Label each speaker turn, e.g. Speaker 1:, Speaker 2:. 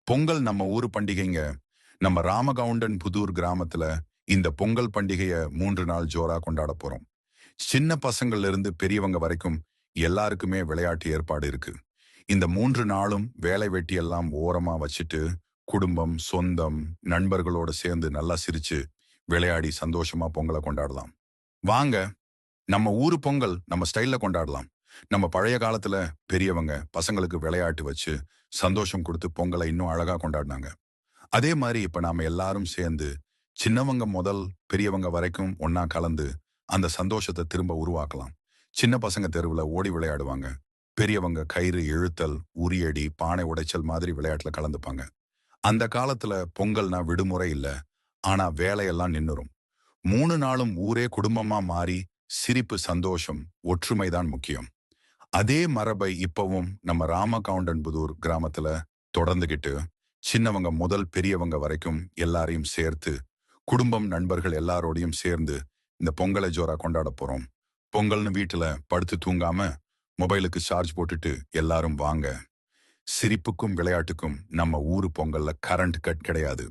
Speaker 1: பொங்கல் நம்ம ஊரு பண்டிகைங்க. நம்ம ராமகவுண்டன் புதூர் கிராமத்துல இந்த பொங்கல் பண்டிகைய 3 நாள் ஜோரா கொண்டாட போறோம். சின்ன பசங்கள்ல இருந்து பெரியவங்க வரைக்கும் எல்லாருக்குமே விளையாட்டு ஏற்பாடு இருக்கு. இந்த 3 நாளும் வேலை வெட்டி எல்லாம் ஓரமா வச்சுட்டு, குடும்பம், சொந்தம், நண்பர்களோட சேர்ந்து நல்லா சிரிச்சு, விளையாடி சந்தோஷமா பொங்கல கொண்டாடலாம். வாங்க, நம்ம ஊரு பொங்கல் நம்ம ஸ்டைல்ல கொண்டாடலாம். நம்ம பழைய காலத்துல பெரியவங்க பசங்களுக்கு விளையாட்டு வச்சு, சந்தோஷம் குடுத்து பொங்கலை இன்னும் அழகா கொண்டாடினாங்க. அதே மாரி இப்ப நாம எல்லாரும் சேர்ந்து, சின்னவங்க முதல் பெரியவங்க வரைக்கும் ஒண்ணா கலந்து, அந்த சந்தோஷத்த திரும்ப உருவாக்கலாம். சின்ன பசங்க தெருவுல ஓடி விளையாடுவாங்க. பெரியவங்க கயிறு இழுத்தல், உரியடி, பானை உடைச்சல் மாதிரி விளையாட்டுல கலந்துப்பாங்க. அந்த காலத்துல பொங்கல்னா விடுமுறை இல்ல. ஆனா வேலையெல்லாம் நின்னுரும். 3 நாளும் ஊரே குடும்பமா மாறி, சிரிப்பு, சந்தோஷம், ஒற்றுமை தான் முக்கியம். அதே மரபை இப்பவும் நம்ம ராமகவுண்டன்புதூர் கிராமத்துல தொடர்ந்துகிட்டு, சின்னவங்க முதல் பெரியவங்க வரைக்கும் எல்லாரையும் சேர்த்து, குடும்பம், நண்பர்கள் எல்லாரோடையும் சேர்ந்து இந்த பொங்கலை ஜோரா கொண்டாட போறோம். பொங்கல்னு வீட்டுல படுத்து தூங்காம மொபைலுக்கு சார்ஜ் போட்டுட்டு எல்லாரும் வாங்க. சிரிப்புக்கும் விளையாட்டுக்கும் நம்ம ஊரு பொங்கல்ல கரண்ட் கட் கிடையாது.